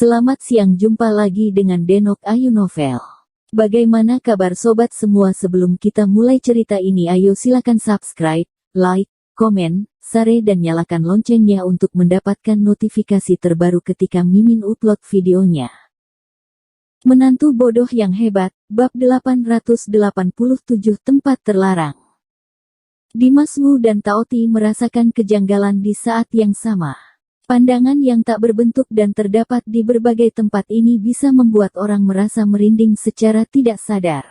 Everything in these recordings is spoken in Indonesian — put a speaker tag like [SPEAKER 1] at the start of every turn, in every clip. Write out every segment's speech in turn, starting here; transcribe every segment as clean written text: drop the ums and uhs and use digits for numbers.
[SPEAKER 1] Selamat siang, jumpa lagi dengan Denok Ayu Novel. Bagaimana kabar sobat semua? Sebelum kita mulai cerita ini, ayo silakan subscribe, like, komen, share dan nyalakan loncengnya untuk mendapatkan notifikasi terbaru ketika Mimin upload videonya. Menantu bodoh yang hebat, bab 887 tempat terlarang. Dimas Wu dan Taoti merasakan kejanggalan di saat yang sama. Pandangan yang tak berbentuk dan terdapat di berbagai tempat ini bisa membuat orang merasa merinding secara tidak sadar.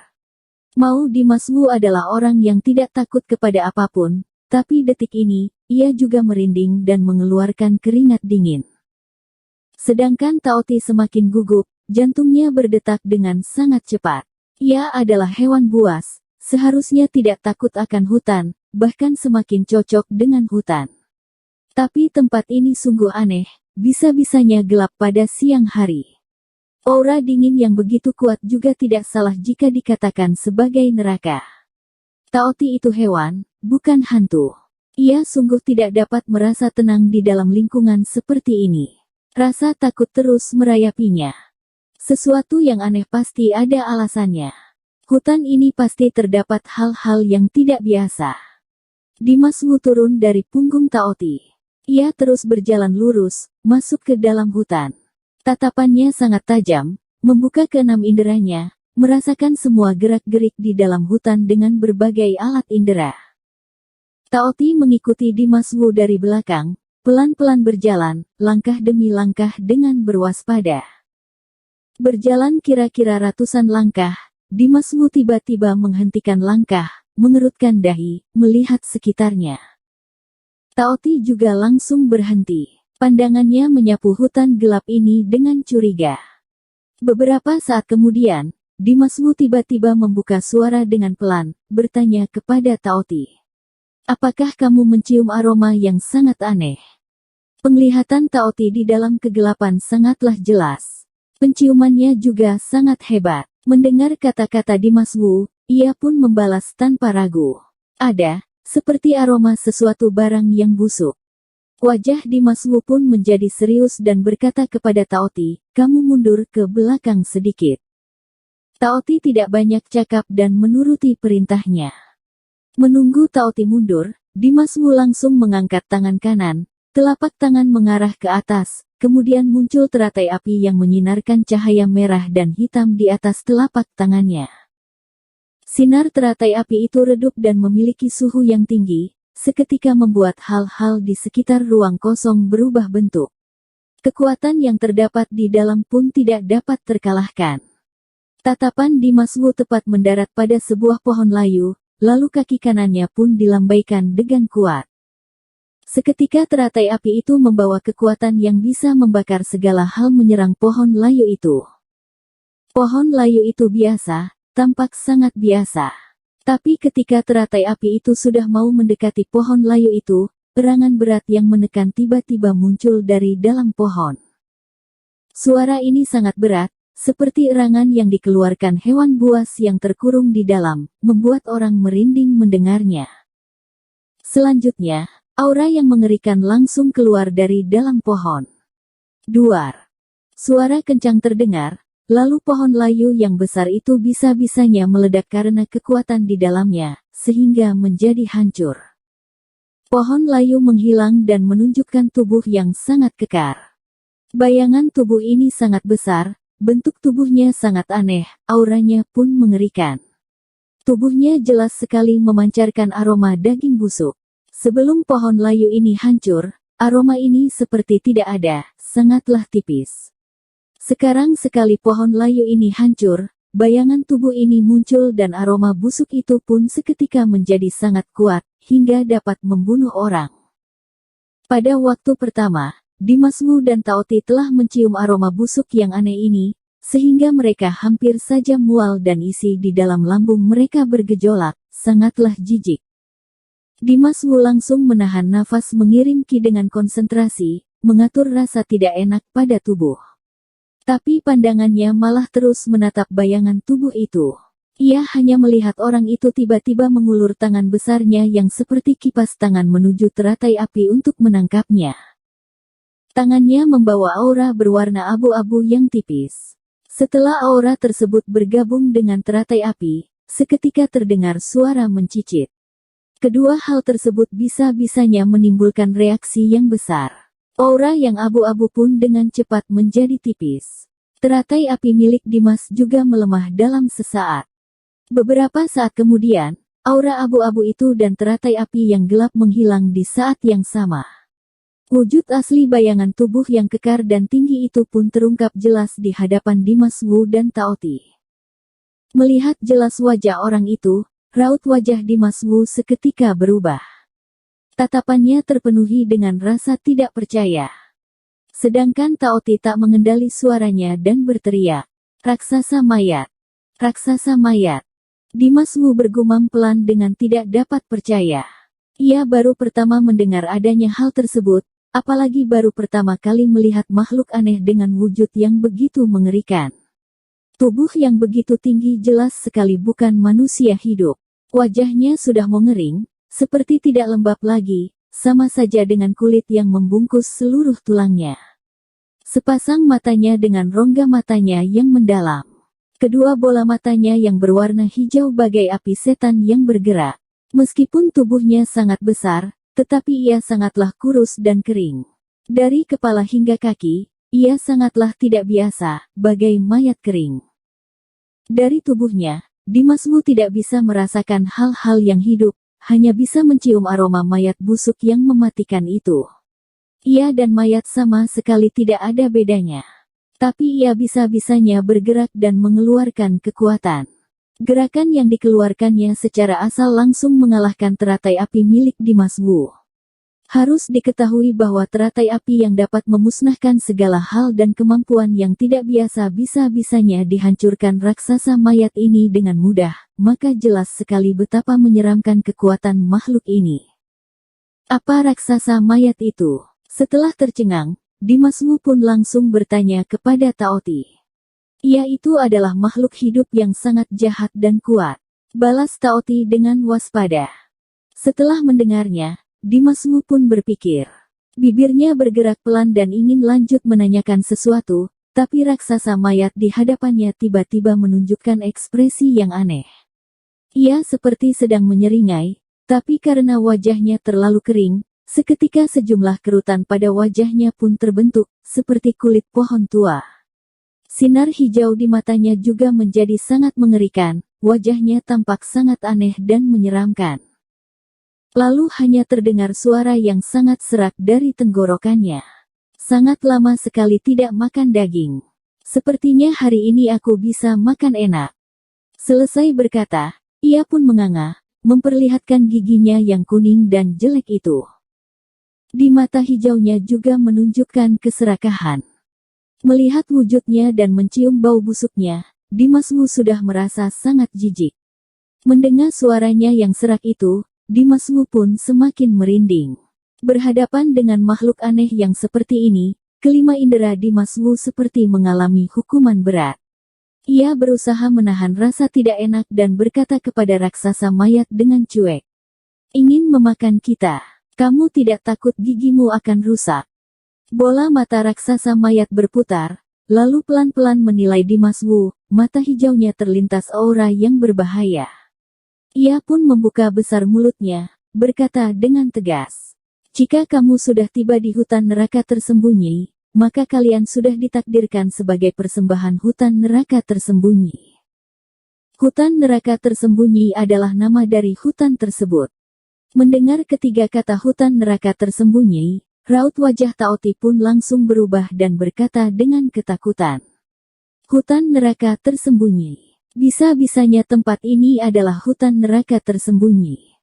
[SPEAKER 1] Mau Dimas Wu adalah orang yang tidak takut kepada apapun, tapi detik ini, ia juga merinding dan mengeluarkan keringat dingin. Sedangkan Taoti semakin gugup, jantungnya berdetak dengan sangat cepat. Ia adalah hewan buas, seharusnya tidak takut akan hutan, bahkan semakin cocok dengan hutan. Tapi tempat ini sungguh aneh, bisa-bisanya gelap pada siang hari. Aura dingin yang begitu kuat juga tidak salah jika dikatakan sebagai neraka. Taoti itu hewan, bukan hantu. Ia sungguh tidak dapat merasa tenang di dalam lingkungan seperti ini. Rasa takut terus merayapinya. Sesuatu yang aneh pasti ada alasannya. Hutan ini pasti terdapat hal-hal yang tidak biasa. Dimas Wu turun dari punggung Taoti. Ia terus berjalan lurus, masuk ke dalam hutan. Tatapannya sangat tajam, membuka keenam inderanya, merasakan semua gerak-gerik di dalam hutan dengan berbagai alat indera. Taoti mengikuti Dimas Wu dari belakang, pelan-pelan berjalan, langkah demi langkah dengan berwaspada. Berjalan kira-kira ratusan langkah, Dimas Wu tiba-tiba menghentikan langkah, mengerutkan dahi, melihat sekitarnya. Taoti juga langsung berhenti. Pandangannya menyapu hutan gelap ini dengan curiga. Beberapa saat kemudian, Dimas Wu tiba-tiba membuka suara dengan pelan, bertanya kepada Taoti. Apakah kamu mencium aroma yang sangat aneh? Penglihatan Taoti di dalam kegelapan sangatlah jelas. Penciumannya juga sangat hebat. Mendengar kata-kata Dimas Wu, ia pun membalas tanpa ragu. Ada. Seperti aroma sesuatu barang yang busuk. Wajah Dimas Wu pun menjadi serius dan berkata kepada Taoti, kamu mundur ke belakang sedikit. Taoti tidak banyak cakap dan menuruti perintahnya. Menunggu Taoti mundur, Dimas Wu langsung mengangkat tangan kanan, telapak tangan mengarah ke atas, kemudian muncul teratai api yang menyinarkan cahaya merah dan hitam di atas telapak tangannya. Sinar teratai api itu redup dan memiliki suhu yang tinggi, seketika membuat hal-hal di sekitar ruang kosong berubah bentuk. Kekuatan yang terdapat di dalam pun tidak dapat terkalahkan. Tatapan Dimas Wu tepat mendarat pada sebuah pohon layu, lalu kaki kanannya pun dilambaikan dengan kuat. Seketika teratai api itu membawa kekuatan yang bisa membakar segala hal menyerang pohon layu itu. Pohon layu itu biasa, tampak sangat biasa. Tapi ketika teratai api itu sudah mau mendekati pohon layu itu, erangan berat yang menekan tiba-tiba muncul dari dalam pohon. Suara ini sangat berat, seperti erangan yang dikeluarkan hewan buas yang terkurung di dalam, membuat orang merinding mendengarnya. Selanjutnya, aura yang mengerikan langsung keluar dari dalam pohon. Duar. Suara kencang terdengar. Lalu pohon layu yang besar itu bisa-bisanya meledak karena kekuatan di dalamnya, sehingga menjadi hancur. Pohon layu menghilang dan menunjukkan tubuh yang sangat kekar. Bayangan tubuh ini sangat besar, bentuk tubuhnya sangat aneh, auranya pun mengerikan. Tubuhnya jelas sekali memancarkan aroma daging busuk. Sebelum pohon layu ini hancur, aroma ini seperti tidak ada, sangatlah tipis. Sekarang sekali pohon layu ini hancur, bayangan tubuh ini muncul dan aroma busuk itu pun seketika menjadi sangat kuat, hingga dapat membunuh orang. Pada waktu pertama, Dimas Wu dan Taoti telah mencium aroma busuk yang aneh ini, sehingga mereka hampir saja mual dan isi di dalam lambung mereka bergejolak, sangatlah jijik. Dimas Wu langsung menahan nafas mengirim ki dengan konsentrasi, mengatur rasa tidak enak pada tubuh. Tapi pandangannya malah terus menatap bayangan tubuh itu. Ia hanya melihat orang itu tiba-tiba mengulur tangan besarnya yang seperti kipas tangan menuju teratai api untuk menangkapnya. Tangannya membawa aura berwarna abu-abu yang tipis. Setelah aura tersebut bergabung dengan teratai api, seketika terdengar suara mencicit. Kedua hal tersebut bisa-bisanya menimbulkan reaksi yang besar. Aura yang abu-abu pun dengan cepat menjadi tipis. Teratai api milik Dimas juga melemah dalam sesaat. Beberapa saat kemudian, aura abu-abu itu dan teratai api yang gelap menghilang di saat yang sama. Wujud asli bayangan tubuh yang kekar dan tinggi itu pun terungkap jelas di hadapan Dimas Wu dan Taoti. Melihat jelas wajah orang itu, raut wajah Dimas Wu seketika berubah. Tatapannya terpenuhi dengan rasa tidak percaya. Sedangkan Taoti tak mengendali suaranya dan berteriak, "Raksasa mayat! Raksasa mayat!" Dimas Wu bergumam pelan dengan tidak dapat percaya. Ia baru pertama mendengar adanya hal tersebut, apalagi baru pertama kali melihat makhluk aneh dengan wujud yang begitu mengerikan. Tubuh yang begitu tinggi jelas sekali bukan manusia hidup. Wajahnya sudah mengering, seperti tidak lembab lagi, sama saja dengan kulit yang membungkus seluruh tulangnya. Sepasang matanya dengan rongga matanya yang mendalam. Kedua bola matanya yang berwarna hijau bagai api setan yang bergerak. Meskipun tubuhnya sangat besar, tetapi ia sangatlah kurus dan kering. Dari kepala hingga kaki, ia sangatlah tidak biasa, bagai mayat kering. Dari tubuhnya, Dimas Wu tidak bisa merasakan hal-hal yang hidup, hanya bisa mencium aroma mayat busuk yang mematikan itu. Ia dan mayat sama sekali tidak ada bedanya. Tapi ia bisa-bisanya bergerak dan mengeluarkan kekuatan. Gerakan yang dikeluarkannya secara asal langsung mengalahkan teratai api milik Dimas Wu. Harus diketahui bahwa teratai api yang dapat memusnahkan segala hal dan kemampuan yang tidak biasa bisa-bisanya dihancurkan raksasa mayat ini dengan mudah, maka jelas sekali betapa menyeramkan kekuatan makhluk ini. Apa raksasa mayat itu? Setelah tercengang, Dimas Wu pun langsung bertanya kepada Taoti. Ia itu adalah makhluk hidup yang sangat jahat dan kuat. Balas Taoti dengan waspada. Setelah mendengarnya, Dimas Wu pun berpikir. Bibirnya bergerak pelan dan ingin lanjut menanyakan sesuatu, tapi raksasa mayat di hadapannya tiba-tiba menunjukkan ekspresi yang aneh. Ia seperti sedang menyeringai, tapi karena wajahnya terlalu kering, seketika sejumlah kerutan pada wajahnya pun terbentuk, seperti kulit pohon tua. Sinar hijau di matanya juga menjadi sangat mengerikan, wajahnya tampak sangat aneh dan menyeramkan. Lalu hanya terdengar suara yang sangat serak dari tenggorokannya. Sangat lama sekali tidak makan daging. Sepertinya hari ini aku bisa makan enak. Selesai berkata, ia pun menganga, memperlihatkan giginya yang kuning dan jelek itu. Di mata hijaunya juga menunjukkan keserakahan. Melihat wujudnya dan mencium bau busuknya, Dimas Wu sudah merasa sangat jijik. Mendengar suaranya yang serak itu, Dimas Wu pun semakin merinding. Berhadapan dengan makhluk aneh yang seperti ini, kelima indera Dimas Wu seperti mengalami hukuman berat. Ia berusaha menahan rasa tidak enak dan berkata kepada raksasa mayat dengan cuek. "Ingin memakan kita? Kamu tidak takut gigimu akan rusak?" Bola mata raksasa mayat berputar, lalu pelan-pelan menilai Dimas Wu, mata hijaunya terlintas aura yang berbahaya. Ia pun membuka besar mulutnya, berkata dengan tegas. "Jika kamu sudah tiba di hutan neraka tersembunyi, maka kalian sudah ditakdirkan sebagai persembahan hutan neraka tersembunyi." Hutan neraka tersembunyi adalah nama dari hutan tersebut. Mendengar ketiga kata hutan neraka tersembunyi, raut wajah Taoti pun langsung berubah dan berkata dengan ketakutan. "Hutan neraka tersembunyi. Bisa-bisanya tempat ini adalah hutan neraka tersembunyi."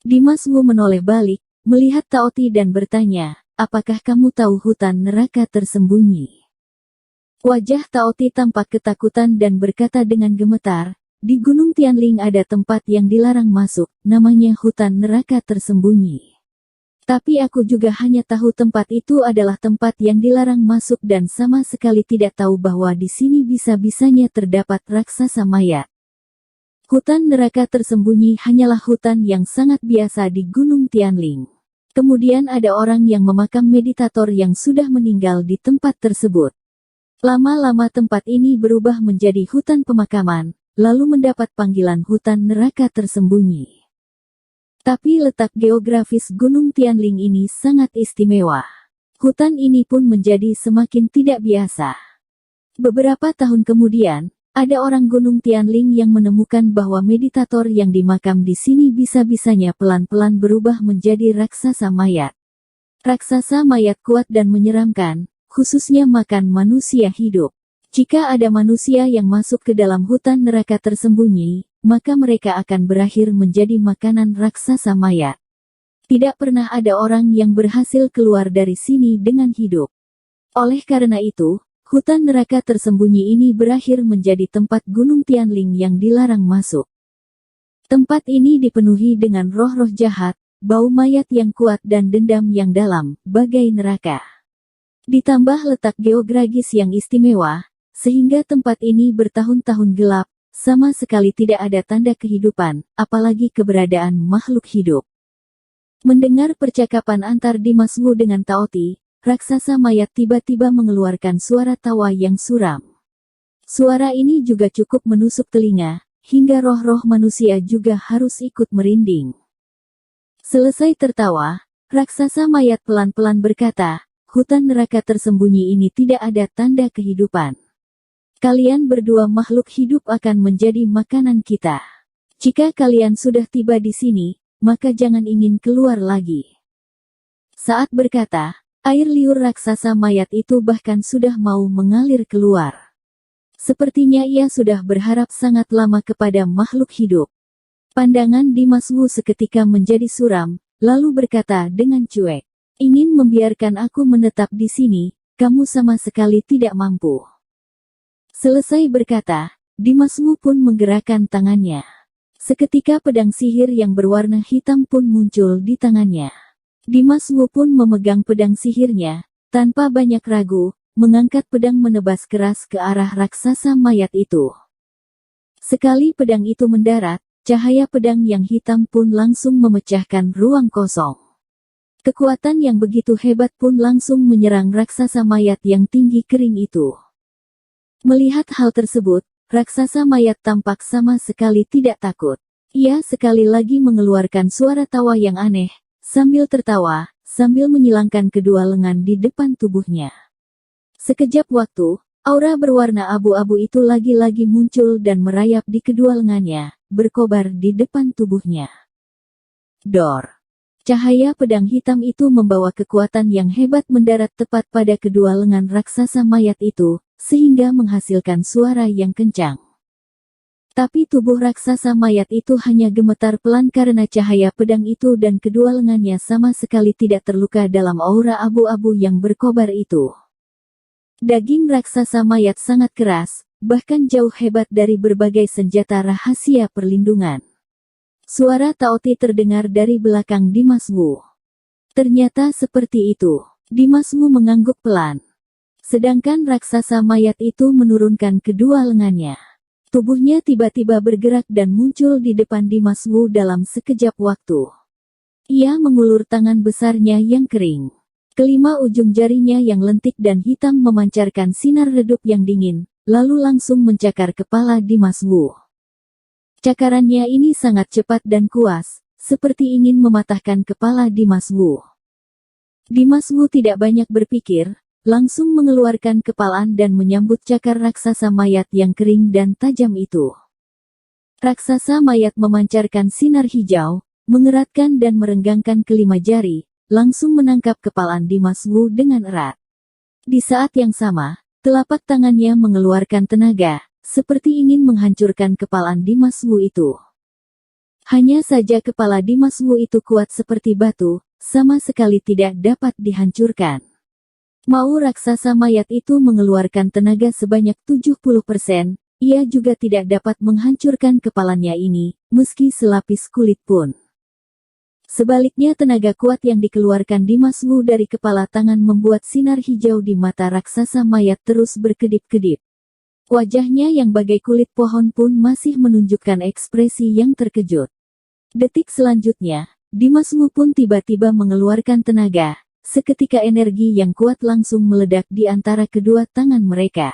[SPEAKER 1] Dimas Wu menoleh balik, melihat Taoti dan bertanya, "Apakah kamu tahu hutan neraka tersembunyi?" Wajah Taoti tampak ketakutan dan berkata dengan gemetar, "Di Gunung Tianling ada tempat yang dilarang masuk, namanya hutan neraka tersembunyi. Tapi aku juga hanya tahu tempat itu adalah tempat yang dilarang masuk dan sama sekali tidak tahu bahwa di sini bisa-bisanya terdapat raksasa mayat. Hutan neraka tersembunyi hanyalah hutan yang sangat biasa di Gunung Tianling. Kemudian ada orang yang memakam meditator yang sudah meninggal di tempat tersebut. Lama-lama tempat ini berubah menjadi hutan pemakaman, lalu mendapat panggilan hutan neraka tersembunyi. Tapi letak geografis Gunung Tianling ini sangat istimewa. Hutan ini pun menjadi semakin tidak biasa. Beberapa tahun kemudian, ada orang Gunung Tianling yang menemukan bahwa meditator yang dimakam di sini bisa-bisanya pelan-pelan berubah menjadi raksasa mayat. Raksasa mayat kuat dan menyeramkan, khususnya makan manusia hidup. Jika ada manusia yang masuk ke dalam hutan neraka tersembunyi, maka mereka akan berakhir menjadi makanan raksasa mayat. Tidak pernah ada orang yang berhasil keluar dari sini dengan hidup. Oleh karena itu, hutan neraka tersembunyi ini berakhir menjadi tempat Gunung Tianling yang dilarang masuk. Tempat ini dipenuhi dengan roh-roh jahat, bau mayat yang kuat dan dendam yang dalam, bagai neraka. Ditambah letak geografis yang istimewa, sehingga tempat ini bertahun-tahun gelap, sama sekali tidak ada tanda kehidupan, apalagi keberadaan makhluk hidup. Mendengar percakapan antar Dimas Wu dengan Taoti, raksasa mayat tiba-tiba mengeluarkan suara tawa yang suram. Suara ini juga cukup menusuk telinga, hingga roh-roh manusia juga harus ikut merinding. Selesai tertawa, raksasa mayat pelan-pelan berkata, "Hutan neraka tersembunyi ini tidak ada tanda kehidupan. Kalian berdua makhluk hidup akan menjadi makanan kita. Jika kalian sudah tiba di sini, maka jangan ingin keluar lagi." Saat berkata, air liur raksasa mayat itu bahkan sudah mau mengalir keluar. Sepertinya ia sudah berharap sangat lama kepada makhluk hidup. Pandangan Dimas Wu seketika menjadi suram, lalu berkata dengan cuek, "Ingin membiarkan aku menetap di sini, kamu sama sekali tidak mampu." Selesai berkata, Dimas Wu pun menggerakkan tangannya. Seketika pedang sihir yang berwarna hitam pun muncul di tangannya. Dimas Wu pun memegang pedang sihirnya, tanpa banyak ragu, mengangkat pedang menebas keras ke arah raksasa mayat itu. Sekali pedang itu mendarat, cahaya pedang yang hitam pun langsung memecahkan ruang kosong. Kekuatan yang begitu hebat pun langsung menyerang raksasa mayat yang tinggi kering itu. Melihat hal tersebut, raksasa mayat tampak sama sekali tidak takut. Ia sekali lagi mengeluarkan suara tawa yang aneh, sambil tertawa, sambil menyilangkan kedua lengan di depan tubuhnya. Sekejap waktu, aura berwarna abu-abu itu lagi-lagi muncul dan merayap di kedua lengannya, berkobar di depan tubuhnya. Dor! Cahaya pedang hitam itu membawa kekuatan yang hebat mendarat tepat pada kedua lengan raksasa mayat itu, sehingga menghasilkan suara yang kencang. Tapi tubuh raksasa mayat itu hanya gemetar pelan karena cahaya pedang itu dan kedua lengannya sama sekali tidak terluka dalam aura abu-abu yang berkobar itu. Daging raksasa mayat sangat keras, bahkan jauh hebat dari berbagai senjata rahasia perlindungan. Suara Taoti terdengar dari belakang Dimas Wu. Ternyata seperti itu. Dimas Wu mengangguk pelan. Sedangkan raksasa mayat itu menurunkan kedua lengannya. Tubuhnya tiba-tiba bergerak dan muncul di depan Dimas Wu dalam sekejap waktu. Ia mengulur tangan besarnya yang kering. Kelima ujung jarinya yang lentik dan hitam memancarkan sinar redup yang dingin, lalu langsung mencakar kepala Dimas Wu. Cakarannya ini sangat cepat dan kuas, seperti ingin mematahkan kepala Dimas Wu. Dimas Wu tidak banyak berpikir, langsung mengeluarkan kepalan dan menyambut cakar raksasa mayat yang kering dan tajam itu. Raksasa mayat memancarkan sinar hijau, mengeratkan dan merenggangkan kelima jari, langsung menangkap kepalan Dimas Wu dengan erat. Di saat yang sama, telapak tangannya mengeluarkan tenaga, seperti ingin menghancurkan kepalan Dimas Wu itu. Hanya saja kepala Dimas Wu itu kuat seperti batu, sama sekali tidak dapat dihancurkan. Mau raksasa mayat itu mengeluarkan tenaga sebanyak 70%, ia juga tidak dapat menghancurkan kepalanya ini, meski selapis kulit pun. Sebaliknya tenaga kuat yang dikeluarkan Dimas Wu dari kepala tangan membuat sinar hijau di mata raksasa mayat terus berkedip-kedip. Wajahnya yang bagai kulit pohon pun masih menunjukkan ekspresi yang terkejut. Detik selanjutnya, Dimasmu pun tiba-tiba mengeluarkan tenaga. Seketika energi yang kuat langsung meledak di antara kedua tangan mereka.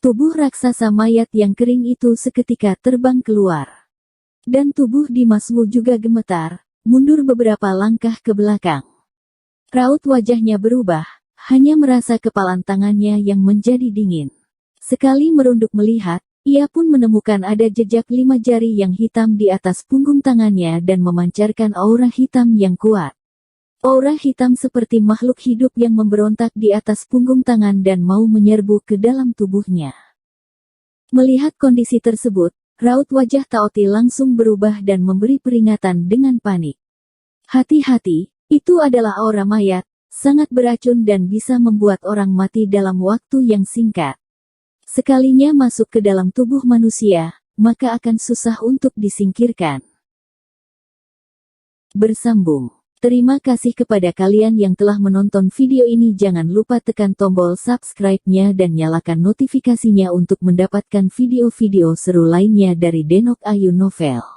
[SPEAKER 1] Tubuh raksasa mayat yang kering itu seketika terbang keluar. Dan tubuh Dimasmu juga gemetar, mundur beberapa langkah ke belakang. Raut wajahnya berubah, hanya merasa kepalan tangannya yang menjadi dingin. Sekali merunduk melihat, ia pun menemukan ada jejak 5 jari yang hitam di atas punggung tangannya dan memancarkan aura hitam yang kuat. Aura hitam seperti makhluk hidup yang memberontak di atas punggung tangan dan mau menyerbu ke dalam tubuhnya. Melihat kondisi tersebut, raut wajah Taoti langsung berubah dan memberi peringatan dengan panik. Hati-hati, itu adalah aura mayat, sangat beracun dan bisa membuat orang mati dalam waktu yang singkat. Sekalinya masuk ke dalam tubuh manusia, maka akan susah untuk disingkirkan. Bersambung. Terima kasih kepada kalian yang telah menonton video ini. Jangan lupa tekan tombol subscribe-nya dan nyalakan notifikasinya untuk mendapatkan video-video seru lainnya dari Denok Ayu Novel.